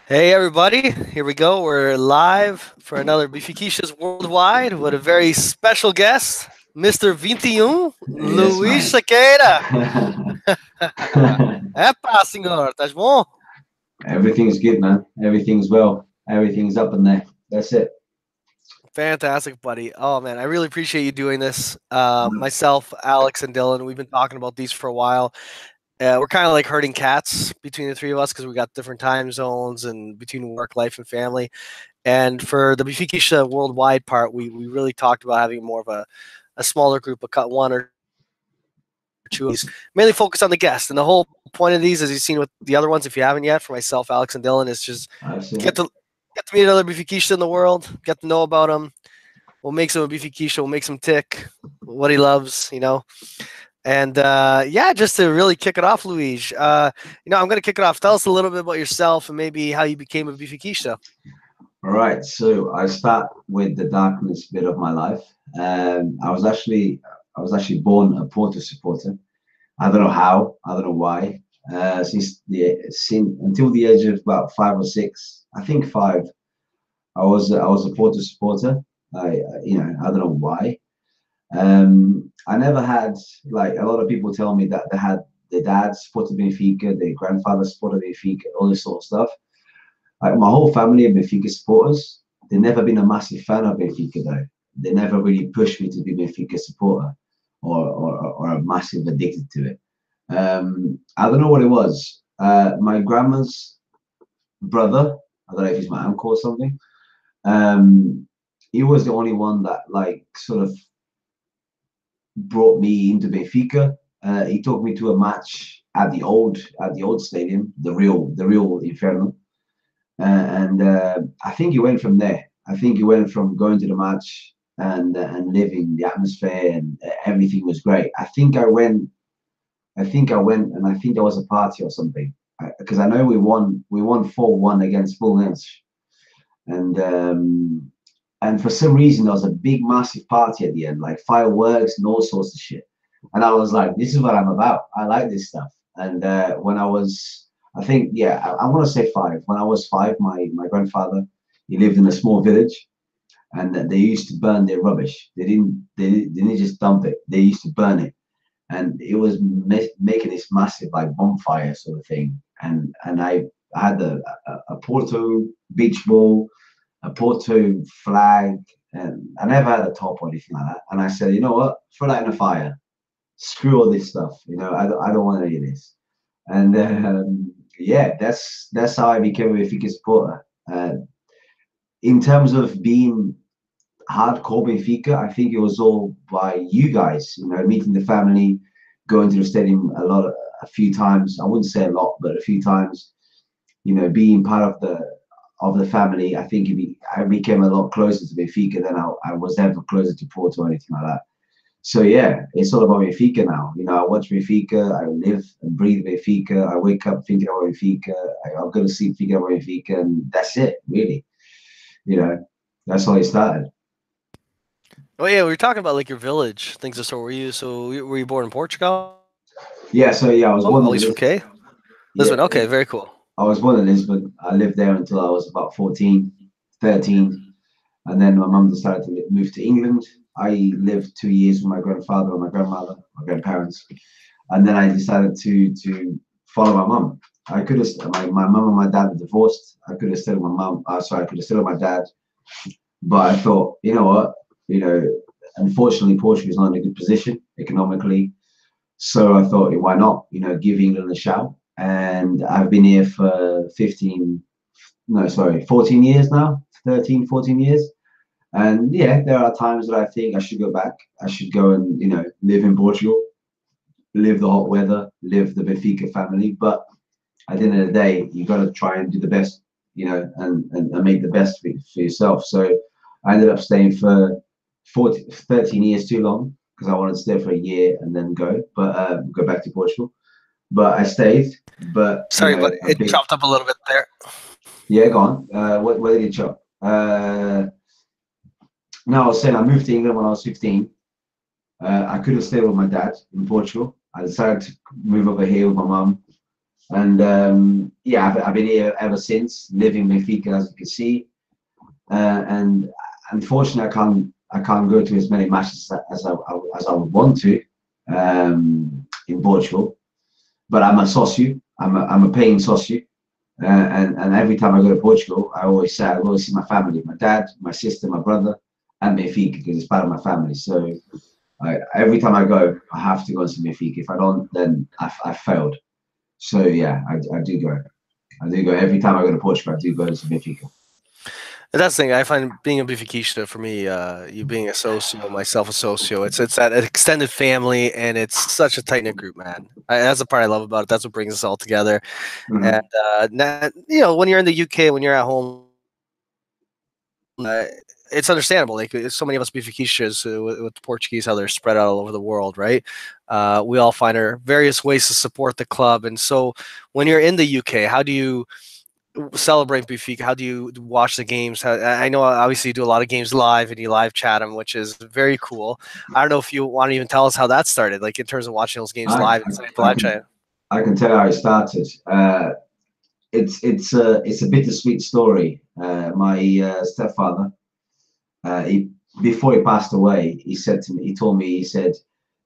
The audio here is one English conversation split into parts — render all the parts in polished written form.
Hey everybody, here we go. We're live for another Benfiquistas Worldwide with a very special guest, Mr. 21, Yes, Luís man. Sequeira. Epa, senhor, estás bom? Everything's good, man. Everything's well. Everything's up in there. That's it. Fantastic, buddy. Oh man, I really appreciate you doing this. Myself, Alex, and Dylan, we've been talking about these for a while. We're kind of like herding cats between the three of us because we got different time zones and between work, life, and family. And for the Benfica worldwide part, we really talked about having more of a smaller group, a cut one or two of these, mainly focus on the guest. And the whole point of these, as you've seen with the other ones, if you haven't yet, for myself, Alex, and Dylan, is just I've seen get it. to get to meet another Benfiquista in the world, get to know about him. What makes him a Benfiquista, what makes him tick, what he loves, And yeah, just to really kick it off, Luis. I'm going to kick it off. Tell us a little bit about yourself and maybe how you became a Benfiquista. All right. So I start with the darkness bit of my life. I was actually born a Porto supporter. I don't know how. I don't know why. Since until the age of about 5 or 6, I think 5, I was a Porto supporter. I don't know why. I never had, like, a lot of people tell me that they had their dad supported Benfica, their grandfather supported Benfica, all this sort of stuff. Like, my whole family are Benfica supporters. They've never been a massive fan of Benfica though. They never really pushed me to be Benfica supporter or a massive addicted to it. I don't know what it was. My grandma's brother, I don't know if he's my uncle or something. Um, he was the only one that, like, sort of brought me into Benfica. He took me to a match at the old stadium, the real Inferno, and I think he went from there. I think he went from going to the match and living the atmosphere, and everything was great. I think I went, and I think there was a party or something, because I know we won 4-1 against Bulnes, and and for some reason there was a big massive party at the end, like fireworks and all sorts of shit. And I was like, this is what I'm about. I like this stuff. And when I was, I think, yeah, I want to say 5. When I was 5, my grandfather, he lived in a small village, and they used to burn their rubbish. They didn't just dump it. They used to burn it, and it was making this massive, like, bonfire sort of thing. And I had a Porto beach ball, a Porto flag, and I never had a top or anything like that. And I said, you know what, throw that in the fire. Screw all this stuff. I don't want any of this. And yeah, that's how I became a Benfica supporter. In terms of being hardcore Benfica, I think it was all by you guys. Meeting the family, going to the stadium a few times. I wouldn't say a lot, but a few times. Being part of the family. I think I became a lot closer to Benfica than I was ever closer to Porto or anything like that. So yeah, it's all about Benfica now. I watch Benfica. I live and breathe Benfica. I wake up thinking about Benfica. I'm going to sleep thinking about Benfica, and that's it, really. You know, that's how it started. Oh yeah, we were talking about like your village things. So were you born in Portugal? Yeah, so yeah, I At was least born for in Lisbon. yeah, Lisbon. Okay, very cool. I was born in Lisbon. I lived there until I was about 14, 13. And then my mum decided to move to England. I lived 2 years with my grandfather and my grandmother, my grandparents. And then I decided to follow my mum. I could have my mum and my dad were divorced. I could have stayed with my mum. Sorry, I could have stayed with my dad. But I thought, you know what, you know, unfortunately Portugal is not in a good position economically. So I thought, why not, give England a shout. And I've been here for 14 years now, 13, 14 years. And yeah, there are times that I think I should go back. I should go and, live in Portugal, live the hot weather, live the Benfica family. But at the end of the day, you got to try and do the best, and make the best for yourself. So I ended up staying for 13 years, too long, because I wanted to stay for a year and then go back to Portugal. But I stayed. But, Sorry, but a it big, chopped up a little bit there. yeah, go on. What did you chop? No, I was saying I moved to England when I was 15. I could have stayed with my dad in Portugal. I decided to move over here with my mum. And yeah, I've been here ever since, living in Benfica, as you can see. And unfortunately, I can't go to as many matches as I would want to in Portugal. But I'm a socio. I'm a paying socio. And every time I go to Portugal, I always say I always see my family, my dad, my sister, my brother, and Benfica because it's part of my family. So every time I go, I have to go and see Benfica. If I don't, then I failed. So yeah, I do go. I do go every time I go to Portugal. I do go to Benfica. And that's the thing. I find being a Benfiquista for me, you being a socio, myself a socio, it's that extended family, and it's such a tight knit group, man. That's the part I love about it. That's what brings us all together. And Mm-hmm. when you're in the UK, when you're at home, it's understandable. Like so many of us Benfiquistas with the Portuguese, how they're spread out all over the world, right? We all find our various ways to support the club. And so, when you're in the UK, how do you celebrate Benfica? How do you watch the games? I know obviously you do a lot of games live and you live chat them, which is very cool. I don't know if you want to even tell us how that started, like in terms of watching those games I, live and the I live can chat. I can tell how it started. It's a bittersweet story. My stepfather, he before he passed away, he said to me, he told me, he said,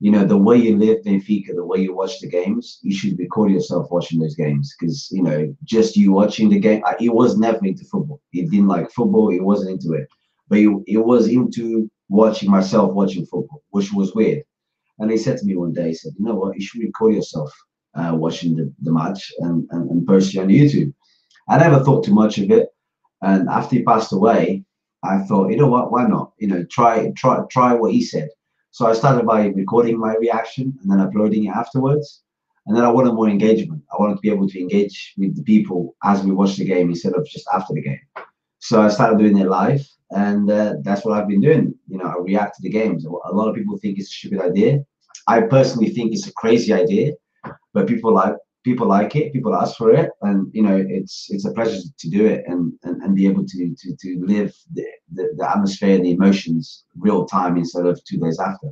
you know, the way you live Benfica, the way you watch the games, you should record yourself watching those games because you know, just you watching the game. He was never into football. He didn't like football. He wasn't into it, but he was into watching myself watching football, which was weird. And he said to me one day, he said, you know what, you should record yourself watching the match and post it on YouTube. I never thought too much of it. And after he passed away, I thought, you know what, why not? You know, try what he said. So I started by recording my reaction and then uploading it afterwards. And then I wanted more engagement. I wanted to be able to engage with the people as we watch the game instead of just after the game. So I started doing it live, and that's what I've been doing. You know, I react to the games. A lot of people think it's a stupid idea. I personally think it's a crazy idea, but people like it. People ask for it, and you know, it's a pleasure to do it and be able to live the atmosphere and the emotions real time instead of 2 days after.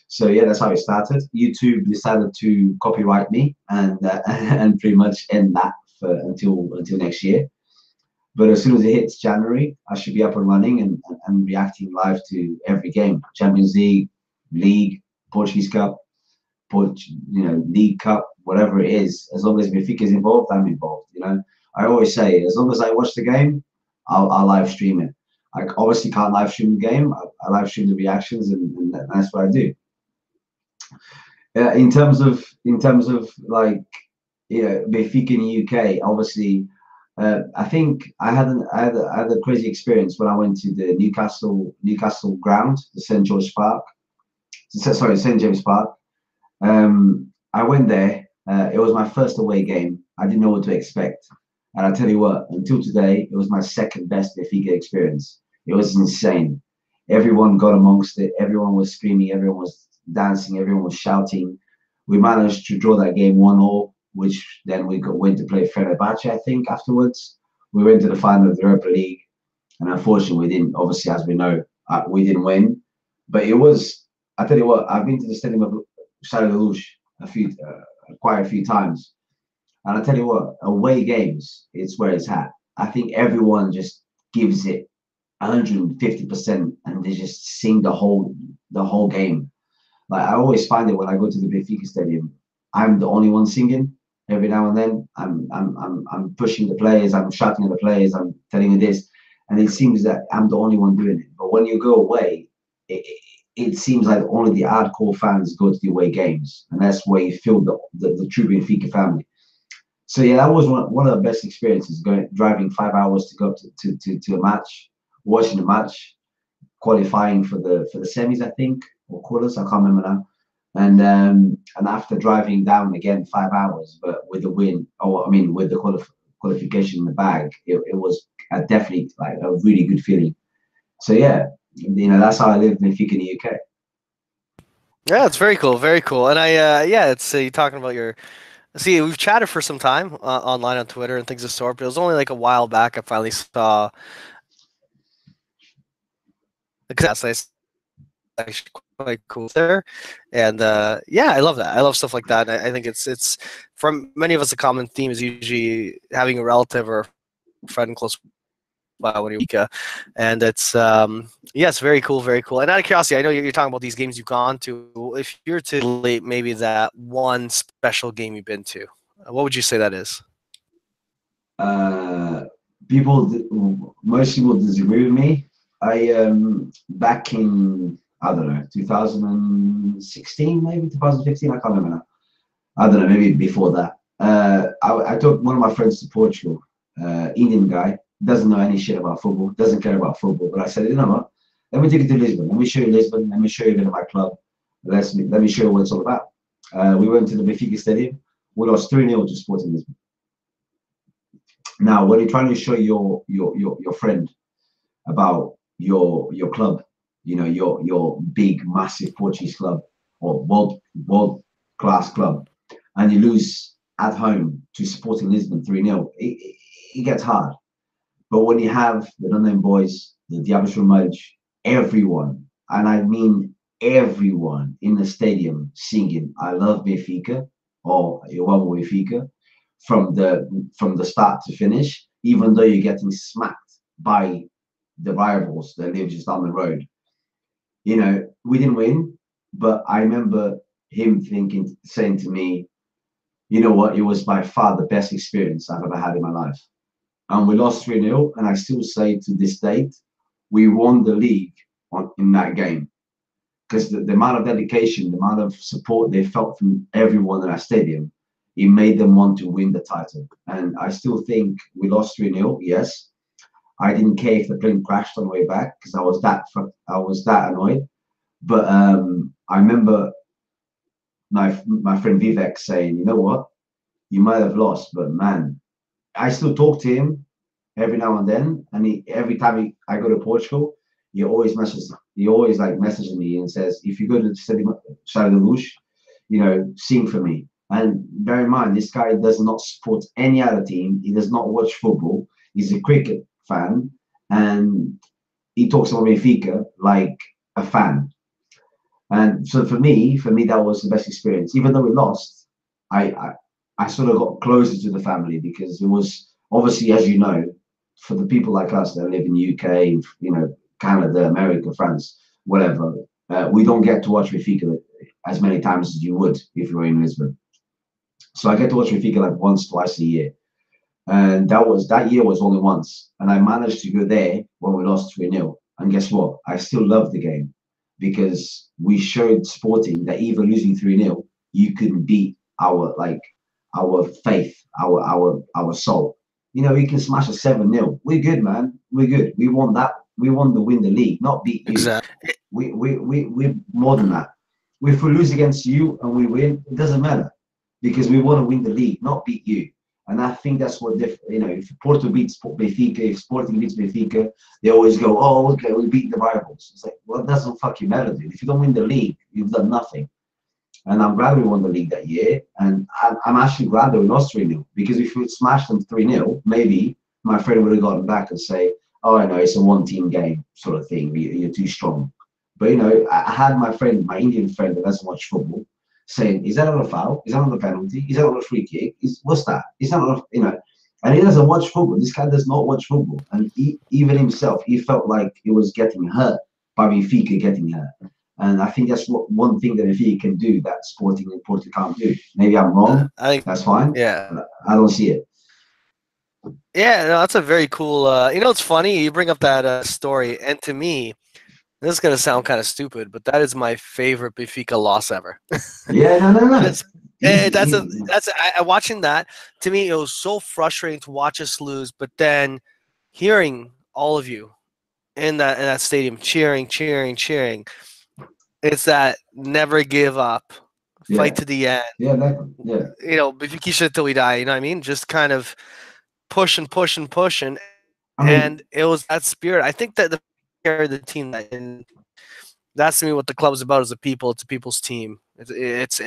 So yeah, that's how it started. YouTube decided to copyright me and and pretty much end that for until next year. But as soon as it hits January, I should be up and running and reacting live to every game. Champions League, Portuguese Cup, League Cup, whatever it is. As long as Benfica is involved, I'm involved. You know, I always say, as long as I watch the game, I'll live stream it. I obviously can't live stream the game. I live stream the reactions, and that's what I do. In terms of like Benfica in the UK, obviously, I think I had a crazy experience when I went to the Newcastle ground, the St George Park. Sorry, St James Park. I went there. It was my first away game. I didn't know what to expect, and I tell you what, until today, it was my second best Benfica experience. It was insane. Everyone got amongst it. Everyone was screaming. Everyone was dancing. Everyone was shouting. We managed to draw that game 1-1, which then went to play Fenerbahce, I think, afterwards. We went to the final of the Europa League, and unfortunately, we didn't. Obviously, as we know, we didn't win. But it was. I tell you what, I've been to the stadium of Stade de Luz quite a few times, and I tell you what, away games, it's where it's at. I think everyone just gives it 150%, and they just sing the whole game. Like I always find it when I go to the Benfica stadium, I'm the only one singing. Every now and then, I'm pushing the players, I'm shouting at the players, I'm telling you this, and it seems that I'm the only one doing it. But when you go away, it seems like only the hardcore fans go to the away games, and that's where you feel the true Benfica family. So yeah, that was one of the best experiences. Going driving 5 hours to go to a match, watching the match, qualifying for the semis, I think, or quarters. I can't remember now. And after driving down again 5 hours, but with the win, or I mean, with the qualification in the bag, it was definitely like a really good feeling. So yeah, that's how I live in Benfica in the UK. Yeah, it's very cool, very cool. And yeah, it's you talking about your. See, we've chatted for some time online on Twitter and things of sort, but it was only like a while back I finally saw. Because I quite cool there. And yeah, I love that. I love stuff like that. And I think it's from many of us a common theme is usually having a relative or a friend close by when you're Benfica. And it's yes, very cool, very cool. And out of curiosity, I know you're talking about these games you've gone to. If you're to relate maybe that one special game you've been to, what would you say that is? Uh, most people disagree with me. I back in, I don't know, 2016 maybe 2015. I can't remember now. I don't know, maybe before that. I took one of my friends to Portugal. Indian guy, doesn't know any shit about football, doesn't care about football. But I said, you know what? Let me take you to Lisbon. Let me show you Lisbon. Let me show you a bit of my club. Let me show you what it's all about. We went to the Benfica stadium. We lost 3-0 to Sporting Lisbon. Now, when you're trying to show your friend about your club, you know, your big, massive Portuguese club or world class club, and you lose at home to Sporting Lisbon 3-0, it gets hard. But when you have the London boys, the Diabos Vermelhos, everyone, and I mean everyone in the stadium singing "I love Benfica" or "Eu amo Benfica" from the start to finish, even though you're getting smacked by the rivals that live just down the road. You know, we didn't win, but I remember him saying to me, you know what, it was by far the best experience I've ever had in my life. And we lost 3-0, and I still say to this date, we won the league in that game. Because the amount of dedication, the amount of support they felt from everyone in that stadium, it made them want to win the title. And I still think we lost 3-0, yes. I didn't care if the plane crashed on the way back because I was that annoyed. But I remember my friend Vivek saying, you know what, you might have lost, but man, I still talk to him every now and then, and every time I go to Portugal, he always messages me and says, if you go to the Stade de Luz, you know, sing for me. And bear in mind, this guy does not support any other team. He does not watch football. He's a cricket fan, and he talks about Benfica like a fan. And so for me, that was the best experience. Even though we lost, I sort of got closer to the family because it was obviously, as you know, for the people like us that live in the UK, you know, Canada, America, France, whatever, we don't get to watch Benfica as many times as you would if you were in Lisbon. So I get to watch Benfica like once, twice a year. And that year was only once. And I managed to go there when we lost 3-0. And guess what? I still love the game because we showed Sporting that even losing 3-0, you couldn't beat our faith, our soul. You know, you can smash a 7-0. We're good, man. We're good. We won that. We won to win the league, not beat you. Exactly. We're more than that. If we lose against you and we win, it doesn't matter because we want to win the league, not beat you. And I think that's what you know. If Porto beats Benfica, if Sporting beats Benfica, they always go, "Oh, okay, we beat the rivals." It's like, well, it doesn't fucking matter, dude. If you don't win the league, you've done nothing. And I'm glad we won the league that year. And I'm actually glad that we lost 3-0 because if we smashed them 3-0, maybe my friend would have gotten back and say, "Oh, I know it's a one-team game sort of thing. You're too strong." But you know, I had my friend, my Indian friend that doesn't watch football, saying, "Is that not a foul? Is that not a penalty? Is that not a free kick? What's that? Is that not a, you know?" And he doesn't watch football. This guy does not watch football, and even himself, he felt like he was getting hurt by Benfica getting hurt. And I think that's one thing that Benfica can do that Sporting and Porto can't do. Maybe I'm wrong. I think, That's fine. yeah. But I don't see it. Yeah, no, that's a very cool. You know, it's funny you bring up that story, and to me, this is gonna sound kind of stupid, but that is my favorite Benfica loss ever. Yeah, no. That's Easy, easy. watching that. To me, it was so frustrating to watch us lose, but then hearing all of you in that stadium cheering, cheering, cheering. It's that never give up, fight Yeah, to the end. yeah, yeah. You know, Benfica till we die. You know what I mean? Just kind of pushing, pushing, pushing, I and mean, it was that spirit. I think that the team that, and that's to me what the club's about is the people. It's a people's team. That's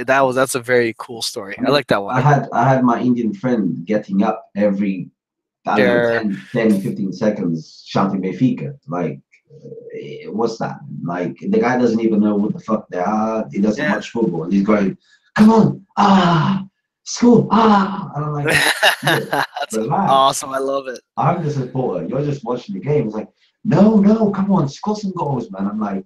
a very cool story. I like that one. I had my Indian friend getting up every, I don't know, Share. 10, 15 seconds shouting Benfica. Like, what's that? Like the guy doesn't even know what the fuck they are. He doesn't Yeah. watch football, and he's going, "Come on, school, And I'm like, "Look, That's relax. awesome. I love it. I'm the supporter. You're just watching the game." It's like, "No, no, come on, score some goals, man." I'm like,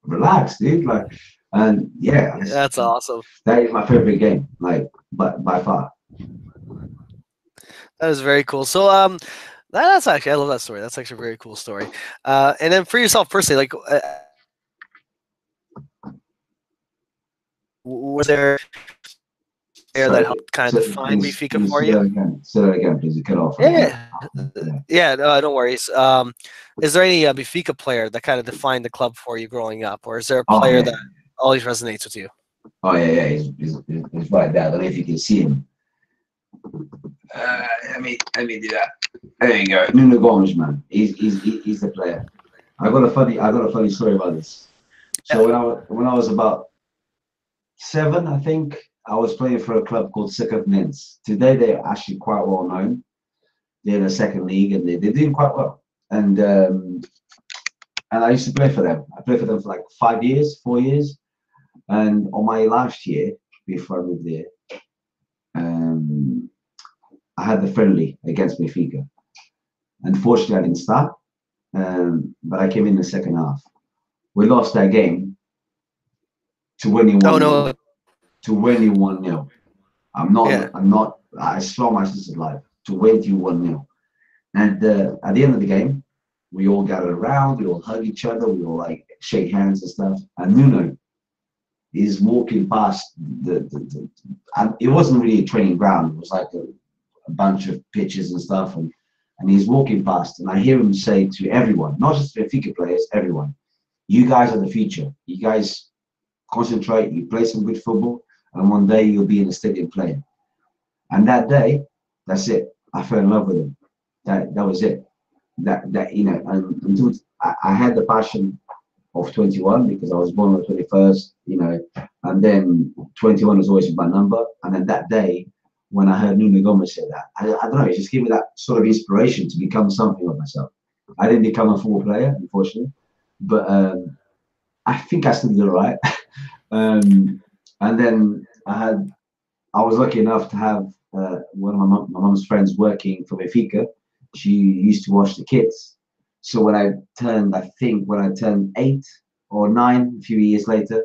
"Relax, dude." Like, and yeah, That's awesome. that is my favorite game, like, but by far. That is very cool. So, that's actually I love that story. That's actually a very cool story. And then for yourself personally, like, was there that Sorry, helped kind of so define please, Benfica please for you? say that again, please. You cut off again. Yeah, Yeah. yeah. No, no worries. Is there any Benfica player that kind of defined the club for you growing up, or is there a Oh player yeah. that always resonates with you? Oh yeah, yeah. He's right there. I don't know if you can see him. Let me do that. There you go. Nuno Gomes, man. He's the player. I got a funny story about this. So Yeah. when I was about 7, I think I was playing for a club called Sequeira. Today they're actually quite well known. They're in the second league and they're doing quite well. And I used to play for them. I played for them for like 5 years, 4 years. And on my last year before I moved there, um, I had the friendly against Benfica. Unfortunately, I didn't start, but I came in the second half. We lost that game to winning Oh 1-0. no. To winning 1-0. I'm not. Yeah. I'm not. I saw my sister's life to win you 1-0. And at the end of the game, we all gathered around. We all hug each other. We all like shake hands and stuff. And Nuno is walking past and it wasn't really a training ground. It was like a bunch of pitches and stuff. And he's walking past, and I hear him say to everyone, not just the Benfica players, everyone, "You guys are the future. You guys concentrate. You play some good football, and one day you'll be in the stadium playing." And that day, that's it. I fell in love with him. That was it. That and until I had the passion of 21 because I was born on the 21st, and then 21 was always my number. And then that day, when I heard Nuno Gomes say that, I don't know, it just gave me that sort of inspiration to become something of myself. I didn't become a football player, unfortunately, but I think I still did all right. And then I was lucky enough to have one of my mom's friends working for Benfica. She used to watch the kids. So when I turned 8 or 9, a few years later,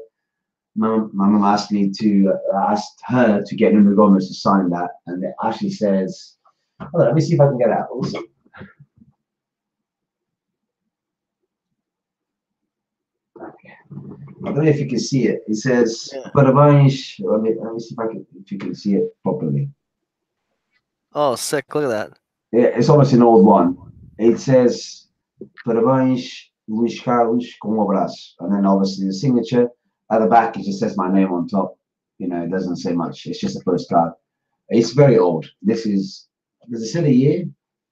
my mum asked me to asked her to get Nuno Gomes to sign that, and it actually says, hold on, let me see if I can get it out. Also, I don't know if you can see it. It says, Yeah. "Parabéns." Let me see if you can see it properly. Oh, sick! Look at that. It's almost an old one. It says, "Parabéns, Luís Carlos, com abraço." And then obviously the signature. At the back, it just says my name on top. It doesn't say much. It's just a postcard. It's very old. Does it say the year?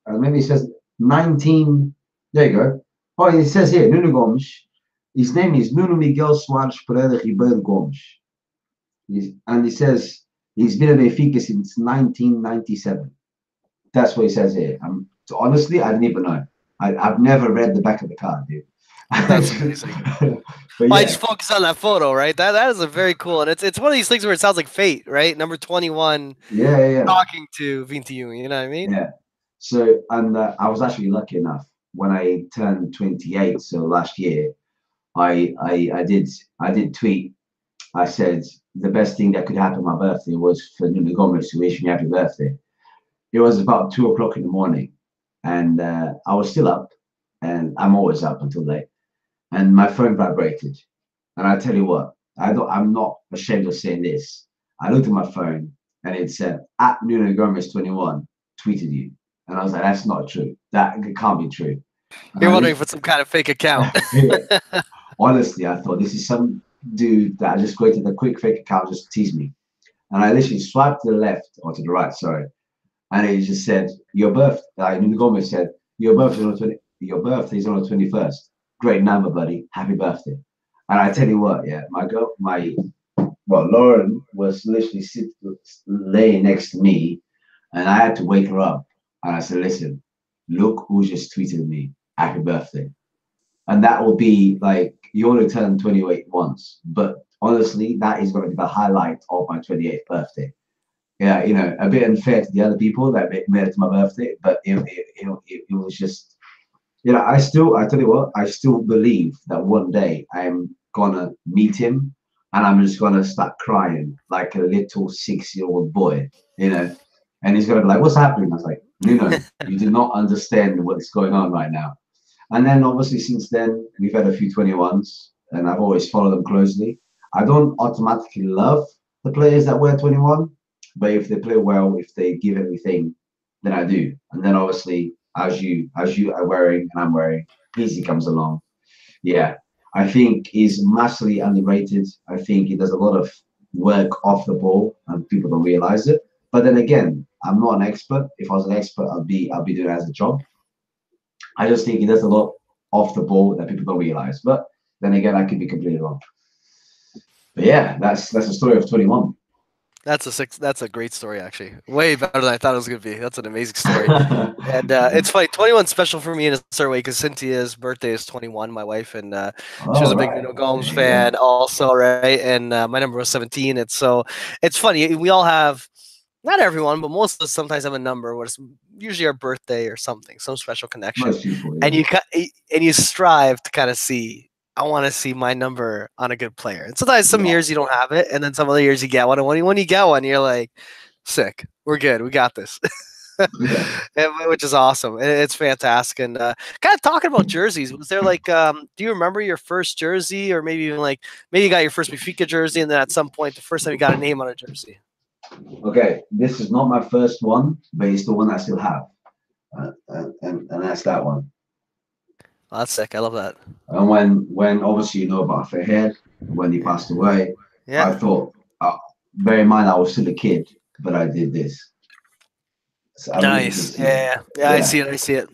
Maybe it says 19. There you go. Oh, it says here, Nuno Gomes. His name is Nuno Miguel Soares Pereira Ribeiro Gomes. And it says he's been at Benfica since 1997. That's what it says here. So honestly, I didn't even know. I've never read the back of the card, dude. That's amazing. But Well, I yeah, just focus on that photo, right? That is a very cool, and it's one of these things where it sounds like fate, right? Number 21 yeah. talking to 21. You know what I mean? Yeah. So, and I was actually lucky enough when I turned 28. So last year, I did tweet. I said the best thing that could happen on my birthday was for Nuno Gomes to wish me happy birthday. It was about 2 o'clock in the morning, and I was still up, and I'm always up until late. And my phone vibrated, and I tell you what, I'm not ashamed of saying this. I looked at my phone, and it said at Nuno Gomes 21 tweeted you, and I was like, that's not true. That can't be true. And You're I wondering if it's some kind of fake account. honestly, I thought this is some dude that just created a quick fake account just to tease me. And I literally swiped to the left or to the right, sorry, and it just said your birthday. Like Nuno Gomez said, your birthday is on the 21st. Great number, buddy. Happy birthday. And I tell you what, yeah, Lauren was literally laying next to me, and I had to wake her up. And I said, listen, look who just tweeted me. Happy birthday. And that will be like you only turn 28 once, but honestly, that is going to be the highlight of my 28th birthday. Yeah, you know, a bit unfair to the other people that made it to my birthday, but it was just, you know, I tell you what, I still believe that one day I'm gonna meet him and I'm just gonna start crying like a little 6-year-old boy, you know, and he's gonna be like, "What's happening?" I was like, "Nuno, you do not understand what's going on right now." And then obviously since then we've had a few 21s, and I've always followed them closely. I don't automatically love the players that wear 21, but if they play well, if they give everything, then I do. And then obviously as you are wearing and I'm wearing, Easy comes along. Yeah, I think he's massively underrated. I think he does a lot of work off the ball, and people don't realize it. But then again, I'm not an expert. If I was an expert, I'll be doing it as a job. I just think he does a lot off the ball that people don't realize. But then again, I could be completely wrong. But yeah, that's the story of 21. That's a great story, actually. Way better than I thought it was gonna be. That's an amazing story. And it's funny. 21 special for me in a certain way because Cynthia's birthday is 21, my wife, and she was All a big right. Nuno Gomes There you go. fan, also, right? And my number was 17. It's funny. We all have, not everyone, but most of us sometimes have a number where it's usually our birthday or something, some special connection, Most people, and yeah. you strive to kind of see. I want to see my number on a good player, and sometimes some Yeah. years you don't have it, and then some other years you get one. And when you get one, you're like, sick. We're good. We got this. Yeah. Which is awesome. It's fantastic. And kind of talking about jerseys, was there like, do you remember your first jersey, or maybe even like maybe you got your first Benfica jersey, and then at some point the first time you got a name on a jersey? Okay, this is not my first one, but it's the one I still have. And that's that one. Oh, that's sick. I love that. And when obviously you know about Fahed, when he passed away, I Yeah. thought, bear in mind I was still a kid, but I did this. So I don't know if you can Nice. see it. Yeah. Yeah. I Yeah. see it. I see it.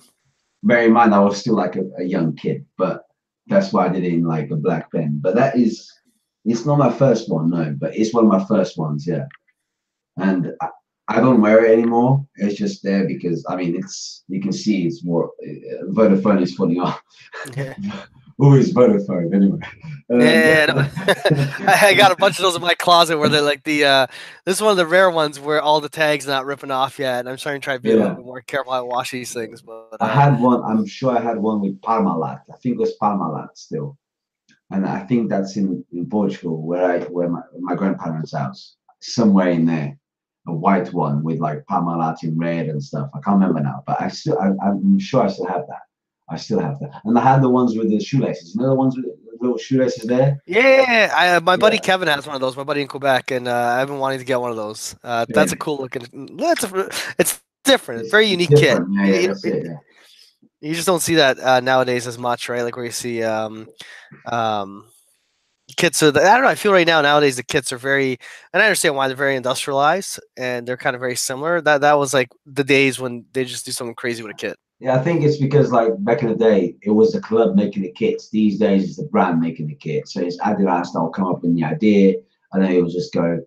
Bear in mind I was still like a young kid, but that's why I did it in like a black pen. But it's not my first one, no, but it's one of my first ones, yeah. And I don't wear it anymore. It's just there because I mean, it's you can see it's more Vodafone is falling off. Yeah. Who is Vodafone anyway? Yeah, no. Um, I got a bunch of those in my closet where they're like this is one of the rare ones where all the tags not ripping off yet, and I'm starting to try to be a little yeah, bit more careful how I wash these things. But I had one. I'm sure I had one with Parmalat. I think it was Parmalat still, and I think that's in Portugal where my grandparents' house, somewhere in there, a white one with like Parmalat in red and stuff. I can't remember now, but I'm sure I still have that. I still have that, and I had the ones with the shoelaces. You know the ones with the little shoelaces there. yeah, my buddy Yeah, Kevin has one of those. My buddy in Quebec, and I've been wanting to get one of those. That's yeah. a cool looking. It's different. It's a very It's unique kit. different. Yeah, yeah, that's it. Yeah. You just don't see that nowadays as much, right? Like where you see um, kits are. I don't know. I feel right now nowadays the kits are very, and I understand why they're very industrialized and they're kind of very similar. That was like the days when they just do something crazy with a kit. Yeah, I think it's because like back in the day, it was the club making the kits. These days, it's the brand making the kit. So it's Adidas that'll come up with the idea, and then it'll just go,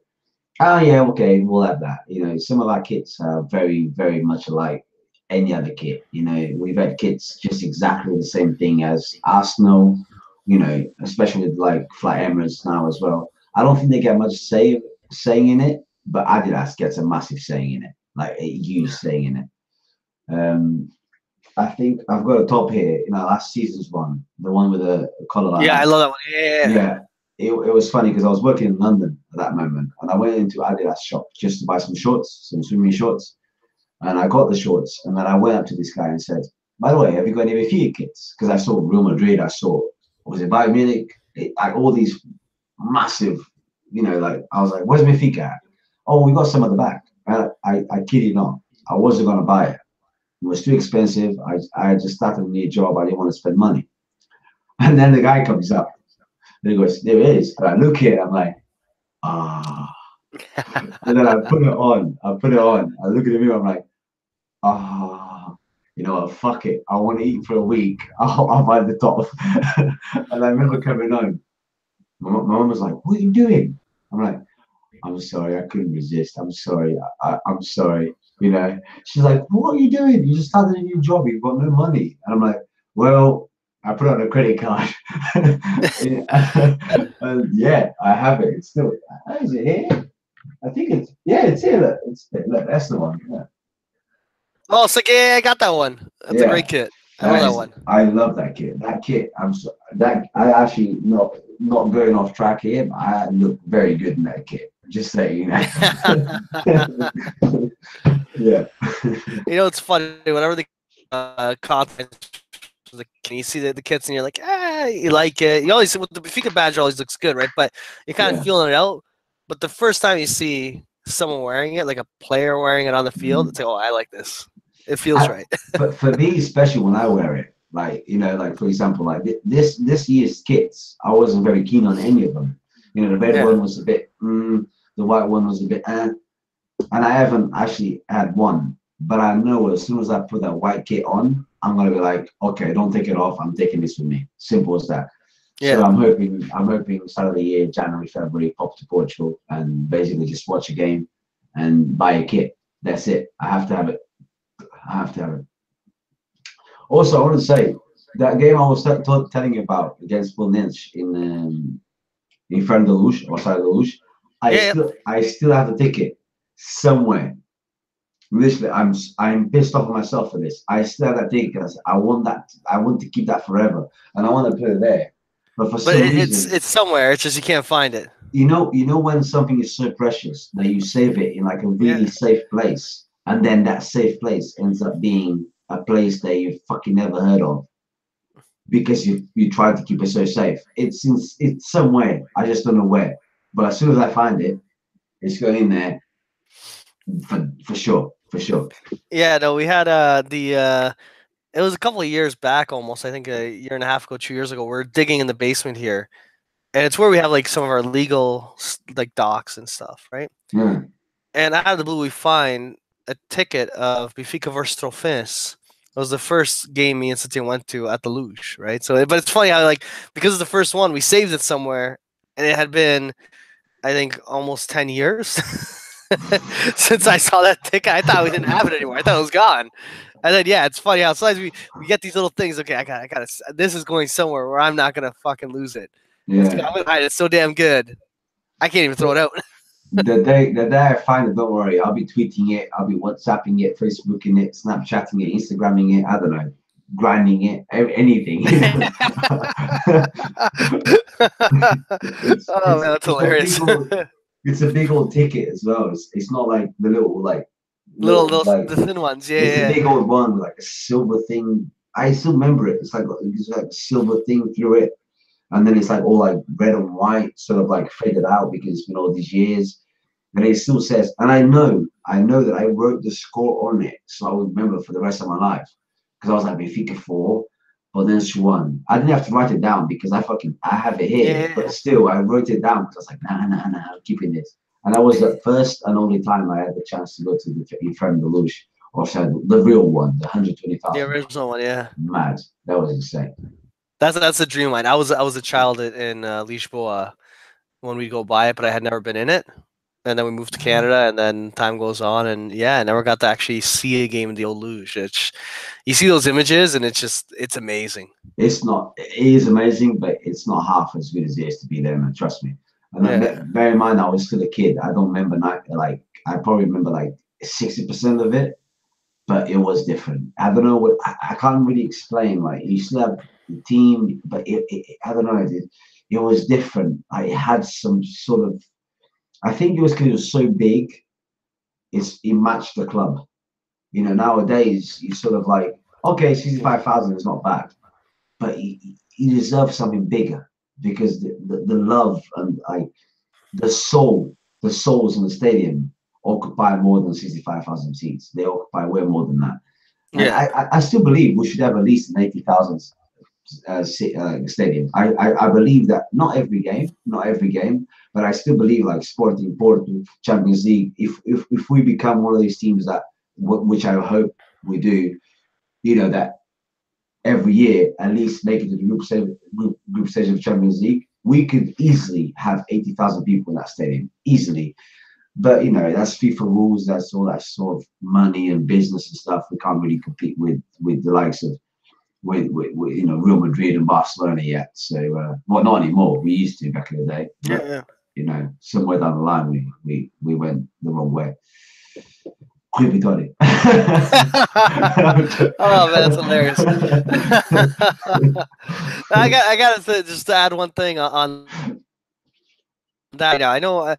"Oh yeah, okay, we'll have that." You know, some of our kits are very, very much alike any other kit. You know, we've had kits just exactly the same thing as Arsenal. You know, especially with like Fly Emirates now as well. I don't think they get much saying in it, but Adidas gets a massive saying in it, like a huge saying in it. Um, I think I've got a top here. You know, last season's one, the one with the collar like Yeah, I that. love that one. Yeah. Yeah, it was funny because I was working in London at that moment, and I went into Adidas shop just to buy some shorts, some swimming shorts, and I got the shorts, and then I went up to this guy and said, "By the way, have you got any Benfica kits?" Because I saw Real Madrid, I saw was it Bayern Munich, like all these massive, you know, like I was like, "Where's Benfica at?" Oh, we got some at the back. I kid you not, I wasn't gonna buy it. It was too expensive. I just started a new job. I didn't want to spend money. And then the guy comes up and he goes, "There it is." And I look at it, I'm like, ah. And then I put it on. I put it on. I look at the mirror, I'm like, ah. You know what? Fuck it. I want to eat for a week. I'll buy the top. And I remember coming home. My mom was like, "What are you doing?" I'm like, "I'm sorry. I couldn't resist. I'm sorry. I'm sorry." You know, she's like, "What are you doing? You just started a new job. You've got no money." And I'm like, "Well, I put on a credit card. Yeah, I have it. It's still. Is it here? I think it's. Yeah, it's here. Look, look, that's the one. Yeah. Oh, it's like, yeah, I got that one. That's a Yeah. great kit. I love That that is, one. I love that kit. That kit, that I actually not going off track here, but I look very good in that kit. Just so you know. Yeah. It's funny. Whenever the content, you see the kits and you're like, you like it. You always with the Benfica badge always looks good, right? But you're kind of Yeah. feeling it out. But the first time you see someone wearing it, like a player wearing it on the field, it's like, oh, I like this. It feels I, right. for me, especially when I wear it, like like for example, like this year's kits, I wasn't very keen on any of them. The red Yeah. one was a bit, the white one was a bit, and I haven't actually had one. But I know as soon as I put that white kit on, I'm gonna be like, okay, don't take it off. I'm taking this with me. Simple as that. So Yeah. I'm hoping start of the year, January, February, pop to Portugal and basically just watch a game and buy a kit. That's it. I have to have it. I have to have it. Also, I want to say that game I was telling you about against Belenenses in front of the Lush or side of the Lush. Yeah. I still have the ticket somewhere. Literally, I'm pissed off at myself for this. I still have that ticket because I want that. I want to keep that forever, and I want to put it there. But for But some it's reason, it's somewhere. It's just you can't find it. you know when something is so precious that you save it in like a really Yeah. safe place, and then that safe place ends up being a place that you fucking never heard of because you tried to keep it so safe. It's somewhere. I just don't know where. But as soon as I find it, it's going in there for sure, for sure. Yeah. No, we had the it was a couple of years back almost. I think a year and a half ago, 2 years ago. We're digging in the basement here, and it's where we have like some of our legal like docs and stuff, right? Yeah. And out of the blue, we find a ticket of Benfica versus Trofense. It was the first game me and Satya went to at the Luge, right? So, but it's funny how like because it's the first one, we saved it somewhere, and it had been, I think, almost 10 years since I saw that ticket. I thought we didn't have it anymore. I thought it was gone. And then yeah, it's funny how sometimes we get these little things. Okay, I got this is going somewhere where I'm not gonna fucking lose it. Yeah. I'm gonna hide it so damn good. I can't even throw it out. The day I find it, don't worry. I'll be tweeting it. I'll be WhatsApping it, Facebooking it, Snapchatting it, Instagramming it. I don't know, grinding it, anything. it's Oh it's man, that's it's a hilarious. big old it's a big old ticket as well. It's not like the little little those like the thin ones, yeah, it's a yeah, big old one with like a silver thing. I still remember it. It's like a silver thing through it, and then it's like all like red and white, sort of like faded out because it's been all these years. And it still says, and I know that I wrote the score on it, so I would remember for the rest of my life. Because I was like Benfica 4, but then she won. I didn't have to write it down because I have it yeah, here, but yeah. still I wrote it down because I was like, nah, I'm keeping this. And that was the first and only time I had the chance to go to the Infern Deluge, or said the real one, the The 120,000. original one, yeah. Mad. That was insane. That's the dream line. I was a child in Lisboa when we go by it, but I had never been in it. And then we moved to Canada, and then time goes on, and yeah, I never got to actually see a game in the old luge. You see those images, and it's amazing. It's not. It is amazing, but it's not half as good as it is to be there, man. Trust me. And Yeah, bear in mind, I was still a kid. I don't remember like I probably remember like 60% of it, but it was different. I don't know what I can't really explain. Like you still have the team, but I don't know. It was different. It had some sort of. I think it was because it was so big. It matched the club. Nowadays you sort of like okay, 65,000 is not bad, but he deserves something bigger because the love and like the souls in the stadium occupy more than 65,000 seats. They occupy way more than that. And yeah, I still believe we should have at least an 80,000 stadium. I believe that not every game, but I still believe like Sporting Porto, Champions League. If we become one of these teams that, which I hope we do, that every year at least make it to the group stage of Champions League, we could easily have 80,000 people in that stadium, easily. But that's FIFA rules. That's all that sort of money and business and stuff. We can't really compete with the likes of with Real Madrid and Barcelona yet. So well, not anymore. We used to back in the day, but somewhere down the line we went the wrong way. Creepy Toddy. Oh man, that's hilarious. I got to just add one thing on that. I know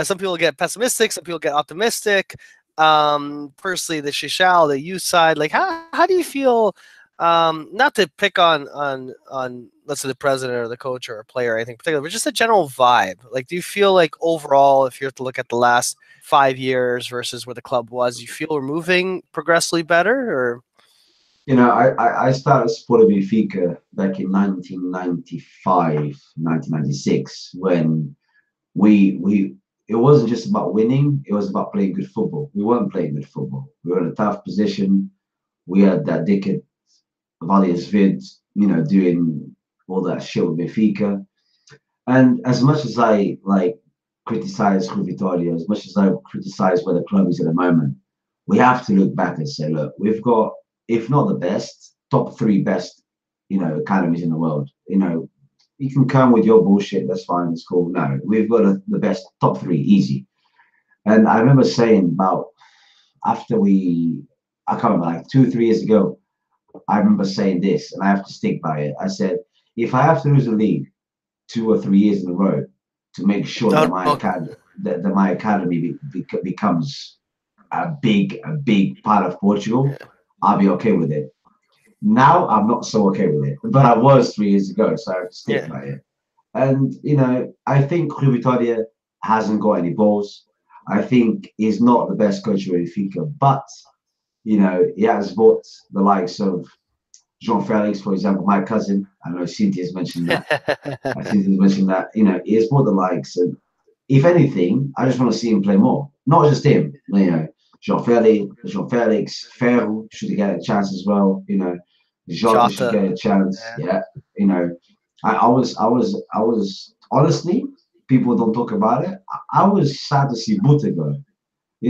some people get pessimistic, some people get optimistic. Personally, the Shishal, the youth side, like how do you feel? Not to pick on let's say the president or the coach or a player or anything particular, but just a general vibe. Like, do you feel like overall, if you have to look at the last 5 years versus where the club was, you feel we're moving progressively better, or? I started supporting Benfica back in 1995, 1996, when we it wasn't just about winning, it was about playing good football. We weren't playing good football. We were in a tough position. We had that dickhead Valius Vid, doing all that shit with Benfica. And as much as I criticize Rui Vitória, as much as I criticize where the club is at the moment, we have to look back and say, look, we've got, if not the best, top three best, academies in the world. You can come with your bullshit, that's fine, it's cool. No, we've got the best top three, easy. And I remember saying about after I can't remember, like 2 or 3 years ago, I remember saying this, and I have to stick by it. I said, if I have to lose a league 2 or 3 years in a row to make sure that my academy becomes a big part of Portugal, I'll be okay with it. Now I'm not so okay with it, but I was 3 years ago, so I have to stick by it. And I think Rui Vitória hasn't got any balls. I think he's not the best coach of Benfica, but he has bought the likes of Jean Felix, for example, my cousin. I know Cynthia's mentioned that. He has bought the likes, and if anything, I just want to see him play more. Not just him, Jean Felix, Ferro should get a chance as well. Jota should get a chance. Yeah. I was honestly, people don't talk about it. I was sad to see Buta go.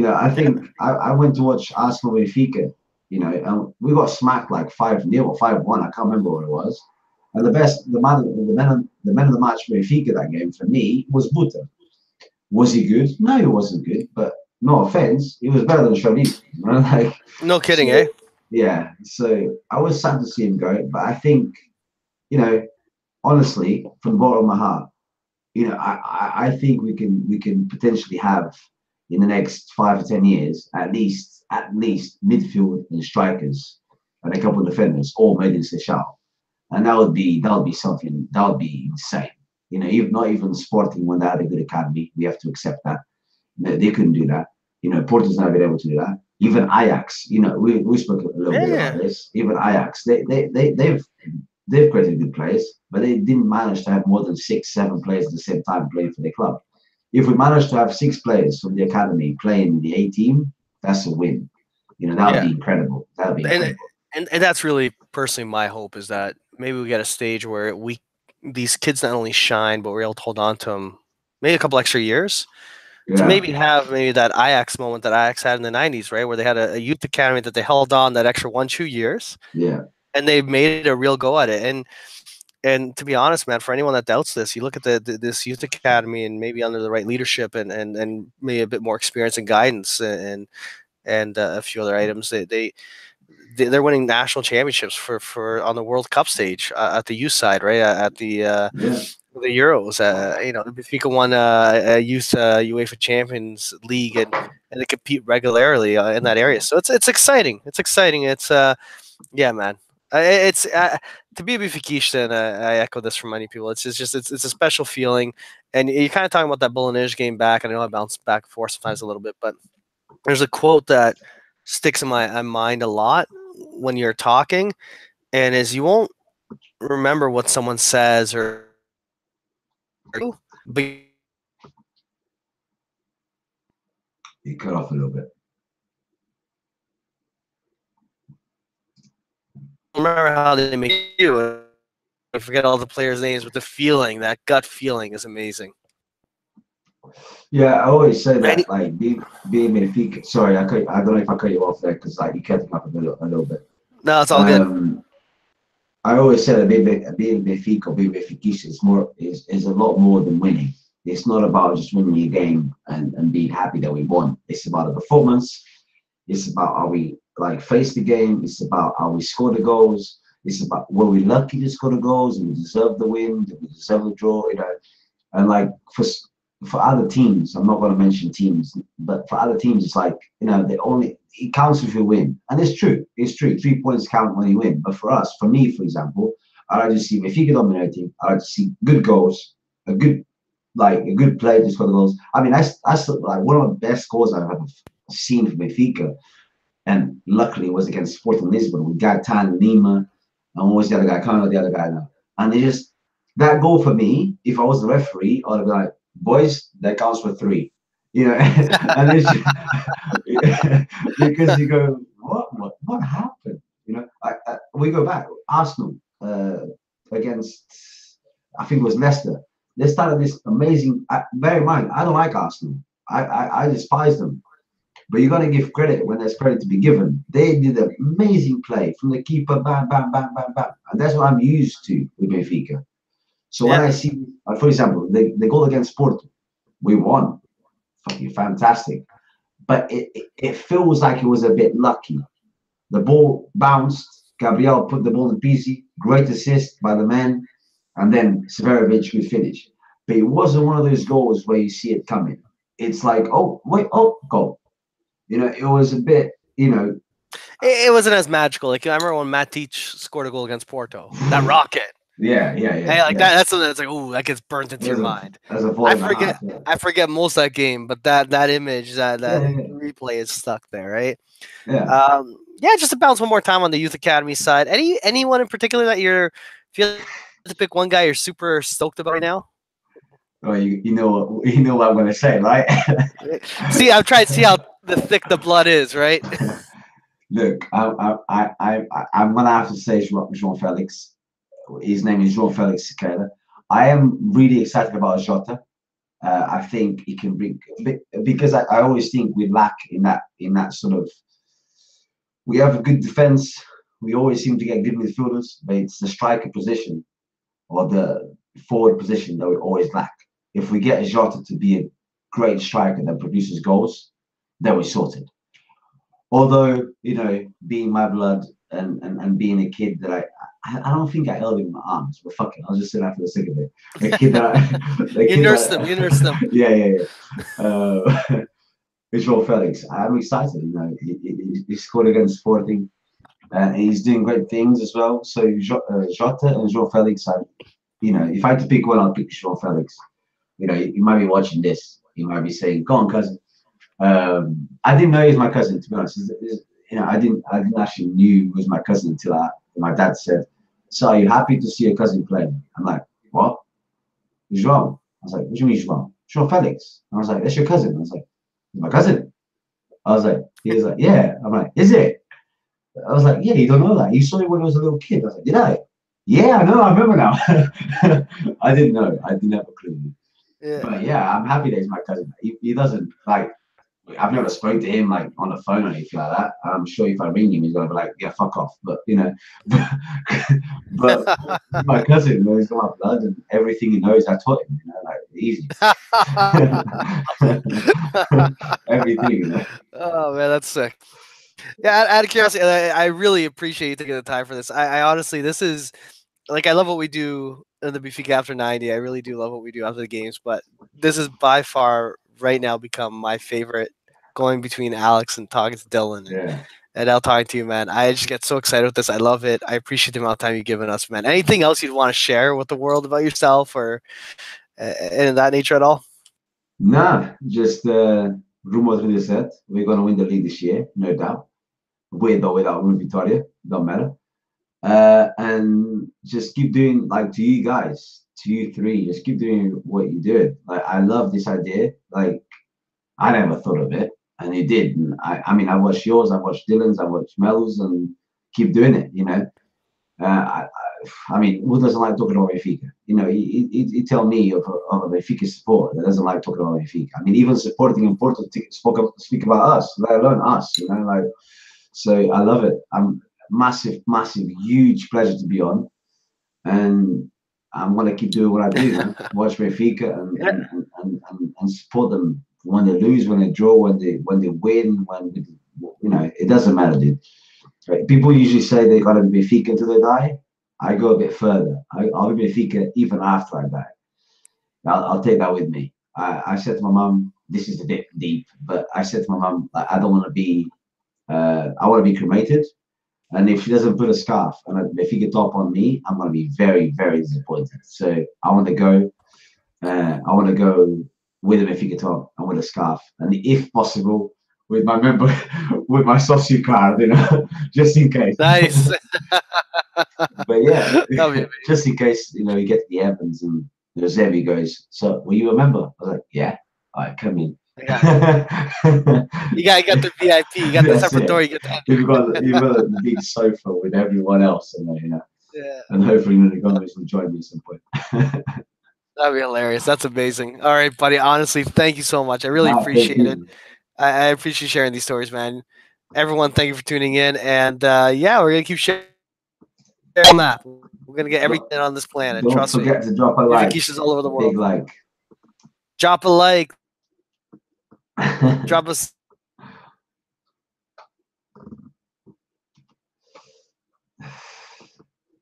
I think I went to watch Arsenal Benfica, and we got smacked like 5-0 or 5-1. I can't remember what it was. And the man of the match for Benfica that game for me was Buta. Was he good? No, he wasn't good. But no offense, he was better than Shonini. No kidding, eh? Yeah. So I was sad to see him go, but I think, honestly, from the bottom of my heart, I think we can potentially have in the next 5 to 10 years at least midfield and strikers and a couple of defenders all made in Seychelles, and that would be something that would be insane. Even not even Sporting when they had a good academy, we have to accept that they couldn't do that. Porto's never been able to do that. Even Ajax, we spoke a little bit about this. Even Ajax, they've created good players, but they didn't manage to have more than 6, 7 players at the same time playing for their club. If we managed to have 6 players from the academy playing in the A team, that's a win. That would be incredible. That would be incredible. And that's really personally my hope, is that maybe we get a stage where these kids not only shine, but we're able to hold on to them maybe a couple extra years to maybe have that Ajax moment that Ajax had in the 90s, right? Where they had a youth academy that they held on that extra 1-2 years. Yeah. And they made it a real go at it. And to be honest, man, for anyone that doubts this, you look at this youth academy and maybe under the right leadership and maybe a bit more experience and guidance and a few other items, they're winning national championships for on the World Cup stage at the youth side, right? At the Euros. Benfica won a youth UEFA Champions League and they compete regularly in that area. So it's exciting. It's exciting. It's yeah, man. It's to be a Benfiquista, and I echo this from many people. It's a special feeling, and you're kind of talking about that Bolognese game back. And I know I bounce back and forth sometimes a little bit, but there's a quote that sticks in my mind a lot when you're talking, and is you won't remember what someone says but you cut off a little bit. Remember how they make you. I forget all the players' names, but the feeling, that gut feeling, is amazing. Yeah, I always say that, like being Benfica. Sorry, I don't know if I cut you off there because you kept up a little bit. No, it's all good. I always said that being Benfica, being Benfiquista is a lot more than winning. It's not about just winning a game and being happy that we won. It's about the performance. It's about how we like face the game. It's about how we score the goals. It's about were we lucky to score the goals and we deserve the win, did we deserve the draw, you know. And like for other teams, I'm not going to mention teams, but for other teams, it's like, you know, it counts if you win, and it's true. It's true. 3 points count when you win. But for us, for me, for example, I like to see Benfica dominating. I like to see good goals, a good play to score the goals. I mean, I still like one of the best scores I've ever seen for Benfica, and luckily it was against Sporting Lisbon with Gaetan, Lima, and what was the other guy? I can't remember the other guy now. And they just that goal for me, if I was the referee, I'd be like, boys, that counts for 3. You know, and it's because you go, what happened? You know, we go back, Arsenal against, I think it was Leicester. They started this amazing. Bear in mind, I don't like Arsenal. I despise them. But you got to give credit when there's credit to be given. They did an amazing play from the keeper, bam, bam, bam, bam, bam. And that's what I'm used to with Benfica. So when I see, for example, the goal against Porto, we won. Fucking fantastic. But it feels like it was a bit lucky. The ball bounced. Gabriel put the ball in Pizzi. Great assist by the man. And then Severovic could finish. But it wasn't one of those goals where you see it coming. It's like, oh, wait, oh, goal. You know, it was a bit, you know. It wasn't as magical. Like, I remember when Matic scored a goal against Porto. That rocket. Yeah. Hey, like that's something that's like, ooh, that gets burnt into your mind. I forget most of that game, but that image, that replay is stuck there, right? Yeah. Just to bounce one more time on the youth academy side. Anyone in particular that you're, if you had to pick one guy you're super stoked about right now? Well, you know what I'm gonna say, right? See, I'm trying to see how thick the blood is, right? Look, I'm gonna have to say João Felix. His name is João Felix Sequeira. I am really excited about Jota. I think he can bring, because I always think we lack in that sort of. We have a good defense. We always seem to get good midfielders, but it's the striker position or the forward position that we always lack. If we get Jota to be a great striker that produces goals, then we're sorted. Although, you know, being my blood and being a kid that I don't think I held him in my arms, but fuck it, I'll just say that for the sake of it. A kid that you nursed them. Yeah. João Felix, I'm excited. You know, he scored against Sporting, and he's doing great things as well. So Jota and João Felix, you know, if I had to pick one, I'll pick João Felix. You know, you might be watching this, you might be saying, "Go on, cousin." I didn't know he was my cousin, to be honest. You know, I didn't actually knew he was my cousin until my dad said, "So are you happy to see your cousin play?" I'm like, "What? João?" I was like, "What do you mean João?" "João Felix." I was like, "That's your cousin." I was like, "He's my cousin." I was like, he was like, "Yeah." I'm like, "Is it?" I was like, "Yeah, you don't know that. You saw him when he was a little kid." I was like, "Did I?" "Yeah, I know, I remember now." I didn't know. I didn't have a clue. Yeah. But yeah, I'm happy that he's my cousin. He doesn't like. I've never spoke to him like on the phone or anything like that. I'm sure if I ring him, he's gonna be like, "Yeah, fuck off." But you know, but my cousin knows my blood and everything he knows. I taught him. You know, like easy. Everything. You know? Oh man, that's sick. Yeah, out of curiosity, I really appreciate you taking the time for this. I honestly, this is like, I love what we do in the Benfica After 90. I really do love what we do after the games, but this is by far right now become my favorite, going between Alex and talking to Dylan and now talking to you, man. I just get so excited with this. I love it. I appreciate the amount of time you've given us, man. Anything else you'd want to share with the world about yourself or in that nature at all? Nah, just Rumo 37. We're going to win the league this year, no doubt. With or without Vitória, don't matter. And just keep doing, like, to you guys, to you three, just keep doing what you do. Like, I love this idea. Like, I never thought of it, and you did. And I mean, I watched yours, I watched Dylan's, I watched Melo's, and keep doing it. You know, I mean, who doesn't like talking about Benfica? You know, he tell me of a Benfica support that doesn't like talking about Benfica. I mean, even supporting in Porto speak about us, let alone us. You know, like, so I love it. I'm massive, huge pleasure to be on. and I'm gonna keep doing what I do, man. Watch Benfica Yeah. and support them when they lose, when they draw, when they win, it doesn't matter, dude. Right? People usually say they gotta be Benfica until they die. I go a bit further. I'll be Benfica even after I die. I'll take that with me. I said to my mum, this is a bit deep, but I said to my mum, like, I don't want to be, I want to be cremated. And if she doesn't put a scarf and a Benfica top on me, I'm going to be very, very disappointed. So I want to go. I want to go with a Benfica top and with a scarf, and if possible, with my member, with my socio card, just in case. Nice. But yeah, That'll be just in case, you get to the Evans and Zevi goes, so were you a member? I was like, yeah. All right, come in. You got the VIP. You got the That's separate it. door. You get the You've got the big sofa with everyone else in there, Yeah. and hopefully the Gomez will join me at some point. That'd be hilarious. That's amazing. All right, buddy. Honestly, thank you so much. I really Nah, thank appreciate it. you. I appreciate sharing these stories, man. Everyone, thank you for tuning in. And yeah, we're gonna keep sharing that. We're gonna get everything on this planet. Don't Trust me. forget to drop a like, Benfiquistas all over the a big world. like. Drop a like. Drop us.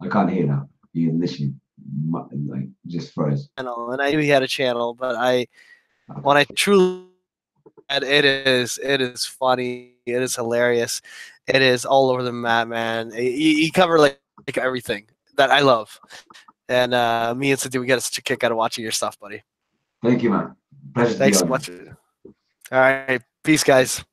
I can't hear now. You literally like just froze. Channel, and I knew he had a channel, but when I truly, it is funny. It is hilarious. It is all over the map, man. He covered like everything that I love. And me and Cynthia, we got such a kick out of watching your stuff, buddy. Thank you, man. Pleasure to be Thanks so on. much. All right. Peace, guys.